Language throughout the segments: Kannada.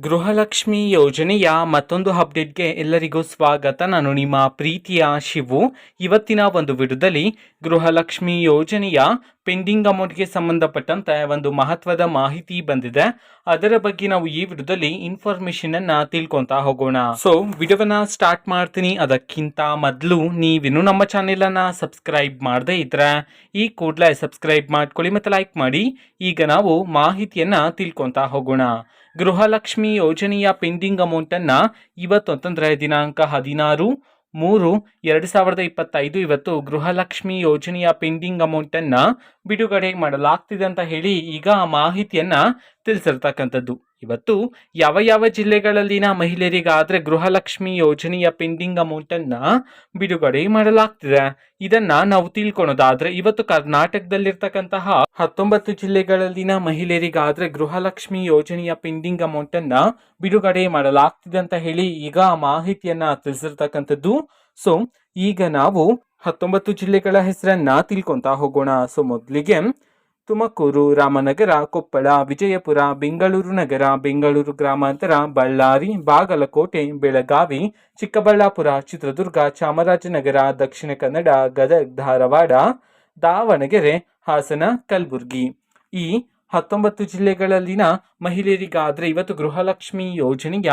ಗೃಹಲಕ್ಷ್ಮಿ ಯೋಜನೆಯ ಮತ್ತೊಂದು ಅಪ್ಡೇಟ್ಗೆ ಎಲ್ಲರಿಗೂ ಸ್ವಾಗತ. ನಾನು ನಿಮ್ಮ ಪ್ರೀತಿಯ ಶಿವು. ಇವತ್ತಿನ ಒಂದು ವಿಡಿಯೋದಲ್ಲಿ ಗೃಹಲಕ್ಷ್ಮಿ ಯೋಜನೆಯ ಪೆಂಡಿಂಗ್ ಅಮೌಂಟ್ಗೆ ಸಂಬಂಧಪಟ್ಟಂತೆ ಒಂದು ಮಹತ್ವದ ಮಾಹಿತಿ ಬಂದಿದೆ. ಅದರ ಬಗ್ಗೆ ನಾವು ಈ ವಿಡಿಯೋದಲ್ಲಿ ಇನ್ಫಾರ್ಮೇಶನ್ ಅನ್ನ ತಿಳ್ಕೊಂತಾ ಹೋಗೋಣ. ಸೊ ವಿಡಿಯೋವನ್ನ ಸ್ಟಾರ್ಟ್ ಮಾಡ್ತೀನಿ. ಅದಕ್ಕಿಂತ ಮೊದಲು ನೀವಿನ್ನು ನಮ್ಮ ಚಾನೆಲ್ ಅನ್ನ ಸಬ್ಸ್ಕ್ರೈಬ್ ಮಾಡದೇ ಇದ್ರೆ ಈ ಕೂಡಲೇ ಸಬ್ಸ್ಕ್ರೈಬ್ ಮಾಡ್ಕೊಳ್ಳಿ ಮತ್ತು ಲೈಕ್ ಮಾಡಿ. ಈಗ ನಾವು ಮಾಹಿತಿಯನ್ನ ತಿಳ್ಕೊಂತಾ ಹೋಗೋಣ. ಗೃಹಲಕ್ಷ್ಮಿ ಯೋಜನೆಯ ಪೆಂಡಿಂಗ್ ಅಮೌಂಟನ್ನು ಇವತ್ತೊಂತಂದರೆ ದಿನಾಂಕ 16/3/2025 ಇವತ್ತು ಗೃಹಲಕ್ಷ್ಮಿ ಯೋಜನೆಯ ಪೆಂಡಿಂಗ್ ಅಮೌಂಟನ್ನು ಬಿಡುಗಡೆ ಮಾಡಲಾಗ್ತಿದೆ ಅಂತ ಹೇಳಿ ಈಗ ಮಾಹಿತಿಯನ್ನು ತಿಳಿಸಿರ್ತಕ್ಕಂಥದ್ದು. ಇವತ್ತು ಯಾವ ಯಾವ ಜಿಲ್ಲೆಗಳಲ್ಲಿನ ಮಹಿಳೆಯರಿಗಾದರೆ ಗೃಹಲಕ್ಷ್ಮಿ ಯೋಜನೆಯ ಪೆಂಡಿಂಗ್ ಅಮೌಂಟನ್ನು ಬಿಡುಗಡೆ ಮಾಡಲಾಗ್ತಿದೆ ಇದನ್ನ ನಾವು ತಿಳ್ಕೊಳೋದಾದ್ರೆ, ಇವತ್ತು ಕರ್ನಾಟಕದಲ್ಲಿರ್ತಕ್ಕಂತಹ 19 ಜಿಲ್ಲೆಗಳಲ್ಲಿನ ಮಹಿಳೆಯರಿಗಾದ್ರೆ ಗೃಹಲಕ್ಷ್ಮಿ ಯೋಜನೆಯ ಪೆಂಡಿಂಗ್ ಅಮೌಂಟನ್ನು ಬಿಡುಗಡೆ ಮಾಡಲಾಗ್ತಿದೆ ಅಂತ ಹೇಳಿ ಈಗ ಮಾಹಿತಿಯನ್ನ ತಿಳಿಸಿರ್ತಕ್ಕಂಥದ್ದು. ಸೊ ಈಗ ನಾವು 19 ಜಿಲ್ಲೆಗಳ ಹೆಸರನ್ನ ತಿಳ್ಕೊಂತಾ ಹೋಗೋಣ. ಸೊ ಮೊದಲಿಗೆ ತುಮಕೂರು, ರಾಮನಗರ, ಕೊಪ್ಪಳ, ವಿಜಯಪುರ, ಬೆಂಗಳೂರು ನಗರ, ಬೆಂಗಳೂರು ಗ್ರಾಮಾಂತರ, ಬಳ್ಳಾರಿ, ಬಾಗಲಕೋಟೆ, ಬೆಳಗಾವಿ, ಚಿಕ್ಕಬಳ್ಳಾಪುರ, ಚಿತ್ರದುರ್ಗ, ಚಾಮರಾಜನಗರ, ದಕ್ಷಿಣ ಕನ್ನಡ, ಗದಗ, ಧಾರವಾಡ, ದಾವಣಗೆರೆ, ಹಾಸನ, ಕಲಬುರಗಿ. ಈ 19 ಜಿಲ್ಲೆಗಳಲ್ಲಿನ ಮಹಿಳೆಯರಿಗಾದ್ರೆ ಇವತ್ತು ಗೃಹಲಕ್ಷ್ಮಿ ಯೋಜನೆಯ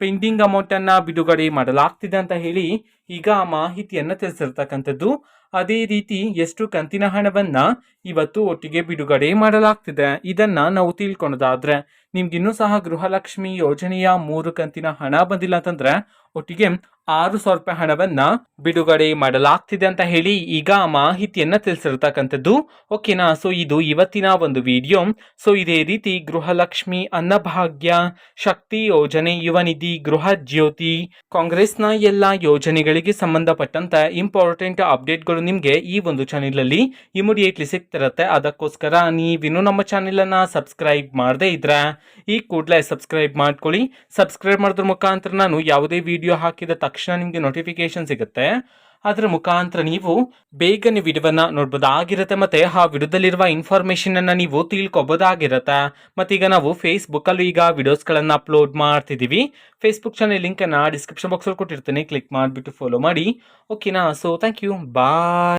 ಪೆಂಡಿಂಗ್ ಅಮೌಂಟನ್ನು ಬಿಡುಗಡೆ ಮಾಡಲಾಗ್ತಿದೆ ಅಂತ ಹೇಳಿ ಈಗ ಮಾಹಿತಿಯನ್ನು ತಿಳಿಸಿರ್ತಕ್ಕಂಥದ್ದು. ಅದೇ ರೀತಿ ಎಷ್ಟು ಕಂತಿನ ಹಣವನ್ನ ಇವತ್ತು ಒಟ್ಟಿಗೆ ಬಿಡುಗಡೆ ಮಾಡಲಾಗ್ತಿದೆ ಇದನ್ನ ನಾವು ತಿಳ್ಕೊಳೋದಾದ್ರೆ, ನಿಮ್ಗಿನ್ನೂ ಸಹ ಗೃಹಲಕ್ಷ್ಮಿ ಯೋಜನೆಯ 3 ಕಂತಿನ ಹಣ ಬಂದಿಲ್ಲ ಅಂತಂದ್ರೆ ಒಟ್ಟಿಗೆ 6,000 ರೂಪಾಯಿ ಹಣವನ್ನ ಬಿಡುಗಡೆ ಮಾಡಲಾಗ್ತಿದೆ ಅಂತ ಹೇಳಿ ಈಗ ಮಾಹಿತಿಯನ್ನ ತಿಳಿಸಿರ್ತಕ್ಕಂಥದ್ದು. ಓಕೆನಾ. ಸೊ ಇದು ಇವತ್ತಿನ ಒಂದು ವಿಡಿಯೋ. ಸೊ ಇದೇ ರೀತಿ ಗೃಹಲಕ್ಷ್ಮಿ, ಅನ್ನಭಾಗ್ಯ, ಶಕ್ತಿ ಯೋಜನೆ, ಯುವ ನಿಧಿ, ಗೃಹ ಜ್ಯೋತಿ, ಕಾಂಗ್ರೆಸ್ನ ಎಲ್ಲ ಯೋಜನೆಗಳಿಗೆ ಸಂಬಂಧಪಟ್ಟಂತ ಇಂಪಾರ್ಟೆಂಟ್ ಅಪ್ಡೇಟ್ಗಳು ನಿಮಗೆ ಈ ಒಂದು ಚಾನೆಲ್ ಅಲ್ಲಿ ಇಮಿಡಿಯೇಟ್ಲಿ ಸಿಗ್ತಿರತ್ತೆ. ಅದಕ್ಕೋಸ್ಕರ ನೀವಿನ್ನು ನಮ್ಮ ಚಾನೆಲ್ ಅನ್ನ ಸಬ್ಸ್ಕ್ರೈಬ್ ಮಾಡದೇ ಇದ್ರೆ ಈ ಕೂಡಲೇ ಸಬ್ಸ್ಕ್ರೈಬ್ ಮಾಡ್ಕೊಳ್ಳಿ. ಸಬ್ಸ್ಕ್ರೈಬ್ ಮಾಡೋದ್ರ ಮುಖಾಂತರ ನಾನು ಯಾವುದೇ ವಿಡಿಯೋ ಹಾಕಿದ ತಕ್ಷಣ ನಿಮಗೆ ನೋಟಿಫಿಕೇಶನ್ ಸಿಗುತ್ತೆ. ಅದರ ಮುಖಾಂತರ ನೀವು ಬೇಗನೆ ವಿಡಿಯೋವನ್ನ ನೋಡ್ಬೋದಾಗಿರುತ್ತೆ ಮತ್ತೆ ಆ ವಿಡಿಯೋದಲ್ಲಿರುವ ಇನ್ಫಾರ್ಮೇಶನ್ ಅನ್ನ ನೀವು ತಿಳ್ಕೊಬೋದಾಗಿರುತ್ತೆ. ಮತ್ತೀಗ ನಾವು ಫೇಸ್ಬುಕ್ ಅಲ್ಲೂ ಈಗ ವಿಡಿಯೋಸ್ಗಳನ್ನ ಅಪ್ಲೋಡ್ ಮಾಡ್ತಿದ್ದೀವಿ. ಫೇಸ್ಬುಕ್ ಚಾನೆಲ್ ಲಿಂಕ್ ಅನ್ನ ಡಿಸ್ಕ್ರಿಪ್ಷನ್ ಬಾಕ್ಸ್ ಅಲ್ಲಿ ಕೊಟ್ಟಿರ್ತೀನಿ, ಕ್ಲಿಕ್ ಮಾಡಿಬಿಟ್ಟು ಫಾಲೋ ಮಾಡಿ. ಓಕೆನಾ. So thank you, bye.